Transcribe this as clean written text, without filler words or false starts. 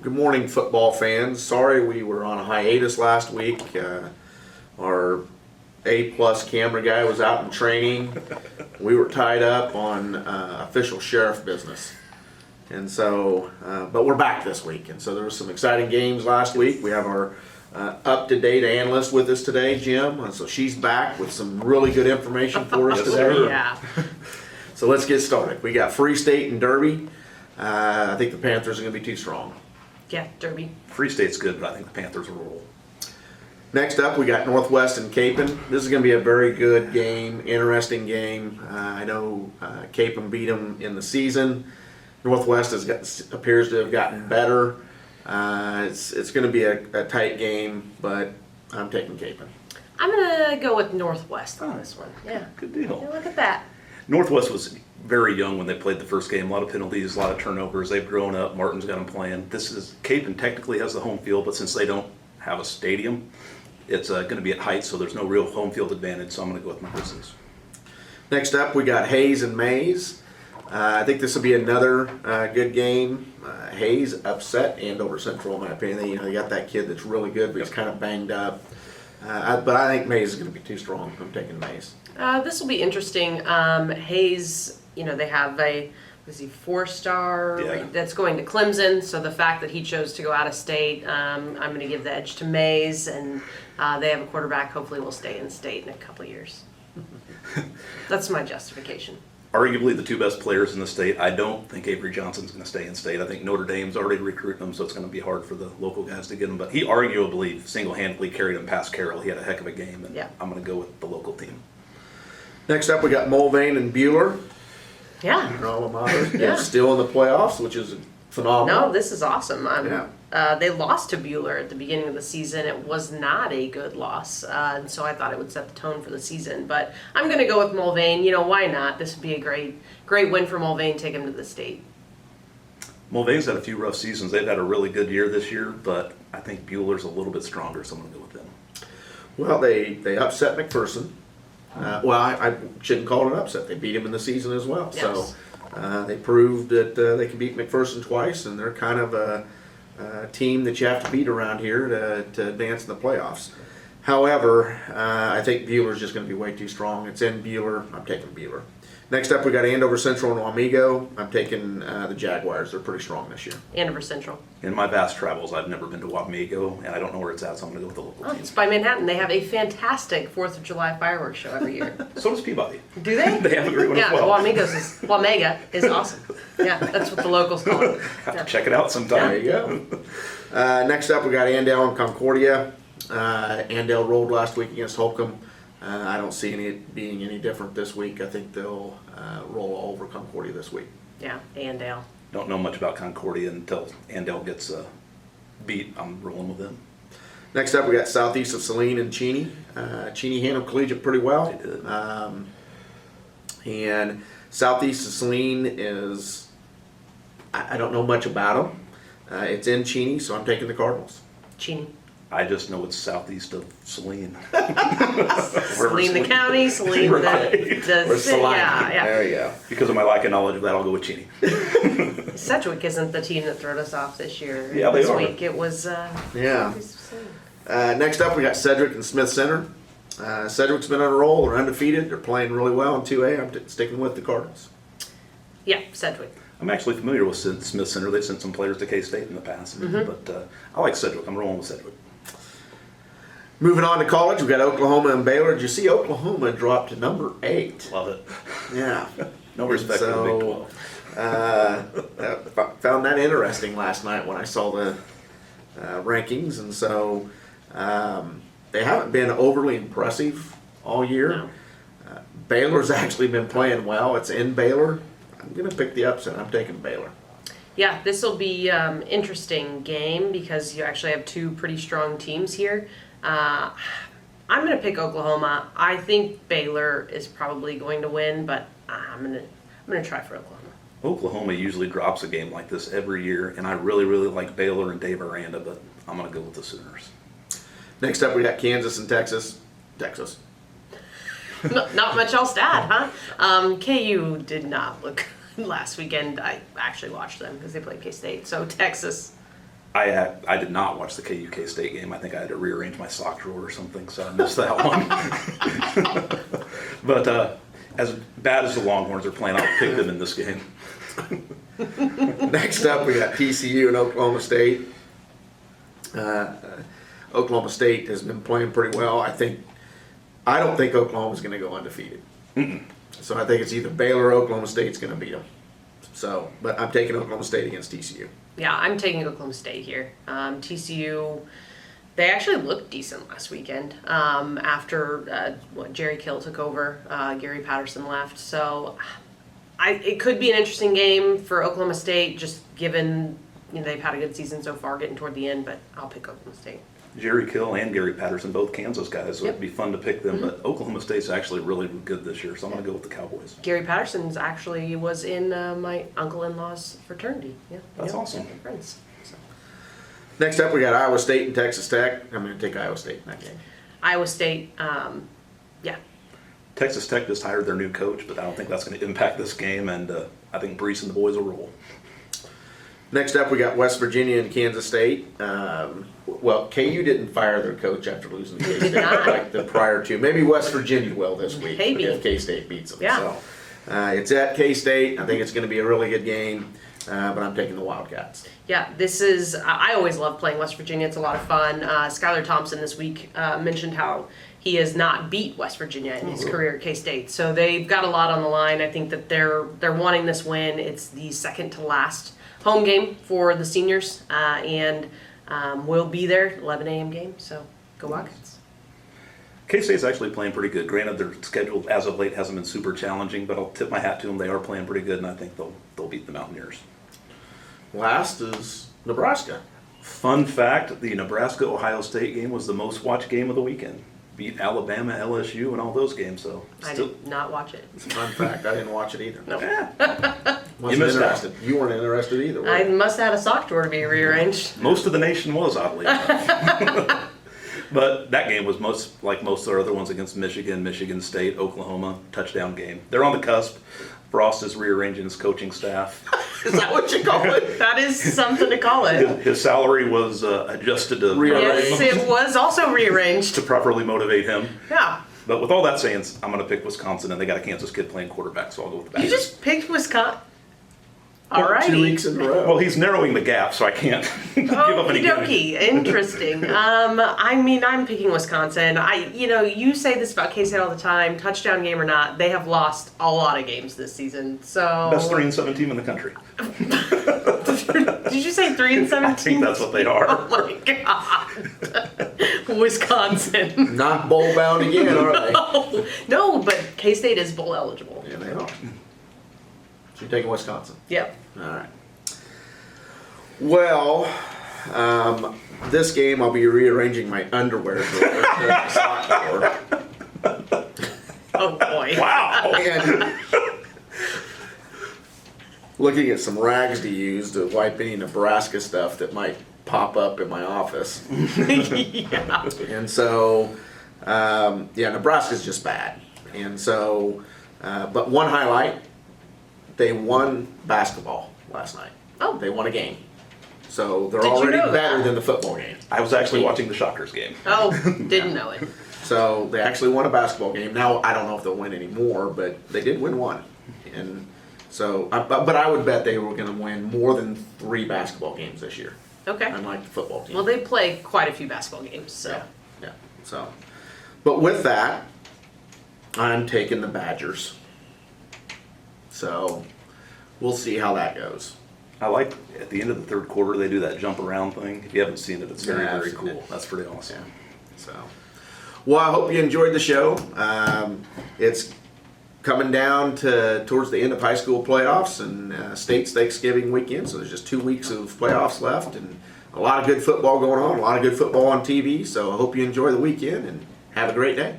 Good morning, football fans. Sorry we were on a hiatus last week. Our A-plus camera guy was out in training. We were tied up on official sheriff business. And so, but we're back this week. And so there were some exciting games last week. We have our up-to-date analyst with us today, Jim. And so she's back with some really good information for us today. Yeah. So let's get started. We got Free State and Derby. I think the Panthers are going to be too strong. Yeah, Derby. Free State's good, but I think the Panthers will roll. Next up, we got Northwest and Capon. This is going to be a very good game, interesting game. I know Capon beat them in the season. Northwest appears to have gotten better. It's going to be a tight game, but I'm taking Capon. I'm going to go with Northwest on this one. Yeah. Good deal. Yeah, look at that. Northwest was very young when they played the first game. A lot of penalties, a lot of turnovers. They've grown up. Martin's got them playing. Capon technically has the home field, but since they don't have a stadium, it's going to be at Heights, so there's no real home field advantage, so I'm going to go with my Grizzlies. Next up, we got Hayes and Mays. I think this will be another good game. Hayes upset Andover Central, in my opinion. They got that kid that's really good, but he's kind of banged up. But I think Mays is going to be too strong. I'm taking Mays. This will be interesting. Hayes, they have a 4-star Yeah. that's going to Clemson. So the fact that he chose to go out of state, I'm going to give the edge to Mays, and they have a quarterback. Hopefully, will stay in state in a couple of years. That's my justification. Arguably the two best players in the state. I don't think Avery Johnson's going to stay in state. I think Notre Dame's already recruiting him, so it's going to be hard for the local guys to get him. But he arguably single-handedly carried him past Carroll. He had a heck of a game, and Yeah. I'm going to go with the local team. Next up, we got Mulvane and Bueller. Yeah. Our alma mater. Yeah. They're still in the playoffs, which is phenomenal. No, this is awesome. Yeah. They lost to Bueller at the beginning of the season. It was not a good loss, and so I thought it would set the tone for the season. But I'm going to go with Mulvane. Why not? This would be a great win for Mulvane. Take him to the state. Mulvane's had a few rough seasons. They've had a really good year this year, but I think Bueller's a little bit stronger, so I'm going to go with them. Well, they upset McPherson. I shouldn't call it an upset. They beat him in the season as well. Yes. So they proved that they can beat McPherson twice, and they're kind of a team that you have to beat around here to advance in the playoffs. However, I think Bueller's just going to be way too strong. It's in Bueller. I'm taking Bueller. Next up, we got Andover Central and Wamego. I'm taking the Jaguars. They're pretty strong this year. Andover Central. In my vast travels, I've never been to Wamego, and I don't know where it's at, so I'm going to go with the local Oh, team. it's by Manhattan. They have a fantastic 4th of July fireworks show every year. So does Peabody. Do they? They have a great one Yeah, as well. Wamega is awesome. Yeah, that's what the locals call it. Have Yeah. to check it out sometime. There you go. Next up, we got Andale and Concordia. Andale rolled last week against Holcomb. I don't see it being any different this week. I think they'll roll over Concordia this week. Yeah, Andale. Don't know much about Concordia until Andale gets beat. I'm rolling with them. Next up, we got Southeast of Saline and Cheney. Cheney handled Collegiate pretty well. They did. And Southeast of Saline is, I don't know much about them. It's in Cheney, so I'm taking the Cardinals. Cheney. I just know it's southeast of Saline. Saline the county, Saline Right. the Or city. Saline. Yeah. There you go. Because of my lack of knowledge of that, I'll go with Cheney. Sedgwick isn't the team that throwed us off this year. Yeah, they this are. week it was. Yeah. Next up, we got Cedric and Smith Center. Cedric's been on a roll. They're undefeated. They're playing really well in 2A. I'm sticking with the Cardinals. Yeah, Sedgwick. I'm actually familiar with Smith Center. They've sent some players to K-State in the past. But I like Sedgwick. I'm rolling with Sedgwick. Moving on to college, we got Oklahoma and Baylor. Did you see Oklahoma dropped to number 8? Love it. Yeah. No respect for the Big 12. Found that interesting last night when I saw the rankings, and so they haven't been overly impressive all year. No. Baylor's actually been playing well. It's in Baylor. I'm going to pick the upset. I'm taking Baylor. Yeah, this will be interesting game because you actually have two pretty strong teams here. I'm going to pick Oklahoma. I think Baylor is probably going to win, but I'm going to try for Oklahoma. Oklahoma usually drops a game like this every year, and I really, really like Baylor and Dave Aranda, but I'm going to go with the Sooners. Next up, we got Kansas and Texas. Texas. Not much else to add, huh? KU did not look good last weekend. I actually watched them because they played K-State. So Texas. I did not watch the KU State game. I think I had to rearrange my sock drawer or something, so I missed that one. But as bad as the Longhorns are playing, I'll pick them in this game. Next up, we got TCU and Oklahoma State. Oklahoma State has been playing pretty well. I don't think Oklahoma's going to go undefeated. So I think it's either Baylor or Oklahoma State's going to beat them. So, but I'm taking Oklahoma State against TCU. Yeah, I'm taking Oklahoma State here. TCU, they actually looked decent last weekend after Jerry Kill took over, Gary Patterson left. So it could be an interesting game for Oklahoma State, just given they've had a good season so far, getting toward the end. But I'll pick Oklahoma State. Jerry Kill and Gary Patterson, both Kansas guys, so Yep. it'd be fun to pick them. But Oklahoma State's actually really good this year, so I'm going to go with the Cowboys. Gary Patterson's actually was in my uncle-in-law's fraternity. Yeah, That's awesome. They're friends. So. Next up, we got Iowa State and Texas Tech. I'm going to take Iowa State in that game. Iowa State, yeah. Texas Tech just hired their new coach, but I don't think that's going to impact this game, and I think Brees and the boys will roll. Next up, we got West Virginia and Kansas State. Well, KU didn't fire their coach after losing to K-State not. like the prior two. Maybe West Virginia will this week Maybe. if K-State beats them. Yeah. So, it's at K-State. I think it's going to be a really good game, but I'm taking the Wildcats. Yeah, this is, I always love playing West Virginia. It's a lot of fun. Skylar Thompson this week mentioned how he has not beat West Virginia in his career at K-State. So they've got a lot on the line. I think that they're wanting this win. It's the second to last home game for the seniors, and we'll be there, 11 a.m. game. So go Wildcats. K-State's actually playing pretty good. Granted, their schedule as of late hasn't been super challenging, but I'll tip my hat to them. They are playing pretty good, and I think they'll beat the Mountaineers. Last is Nebraska. Fun fact, the Nebraska-Ohio State game was the most watched game of the weekend. Beat Alabama, LSU, and all those games. So I still, did not watch it. It's a fun fact. I didn't watch it either. No. Wasn't missed out. interested. You weren't interested either. Were I you? must have had a sock drawer to be rearranged. most of the nation was, oddly enough. But that game was most like most of their other ones against Michigan, Michigan State, Oklahoma, touchdown game. They're on the cusp. Frost is rearranging his coaching staff. Is that what you call it? That is something to call it. His salary was adjusted to, Yes, it was also rearranged. to properly motivate him. Yeah. But with all that saying, I'm going to pick Wisconsin, and they got a Kansas kid playing quarterback, so I'll go with the You Badgers. just picked Wisconsin. Well, Alrighty. 2 weeks in a row. Well, he's narrowing the gap, so I can't give up any gimme. Okie dokie. Interesting. I mean, I'm picking Wisconsin. You say this about K-State all the time, touchdown game or not, they have lost a lot of games this season. So Best 3-7 team in the country. Did you say 3-17? I think that's what they are. Oh my god. Wisconsin. Not bowl bound again, are they? No, but K-State is bowl eligible. Yeah, they are. So you're taking Wisconsin. Yep. All right. Well, this game I'll be rearranging my underwear drawer to my sock drawer. Oh boy. Wow. And looking at some rags to use to wipe any Nebraska stuff that might pop up in my office. Yeah. And so, Nebraska's just bad. And so, but one highlight, they won basketball last night. Oh. They won a game. So they're Did you already know better that? than the football game. I was actually watching the Shockers game. Oh, didn't know it. So they actually won a basketball game. Now, I don't know if they'll win any more, but they did win one. And so, but I would bet they were going to win more than 3 basketball games this year, Okay. unlike the football team. Well, they play quite a few basketball games, so. Yeah. So, but with that, I'm taking the Badgers. So, we'll see how that goes. I like at the end of the third quarter they do that jump around thing. If you haven't seen it, it's very, Yeah, I've very seen cool. it. That's pretty awesome. So, well, I hope you enjoyed the show. It's coming down towards the end of high school playoffs and state's Thanksgiving weekend, so there's just 2 weeks of playoffs left and a lot of good football going on, a lot of good football on TV. So I hope you enjoy the weekend and have a great day.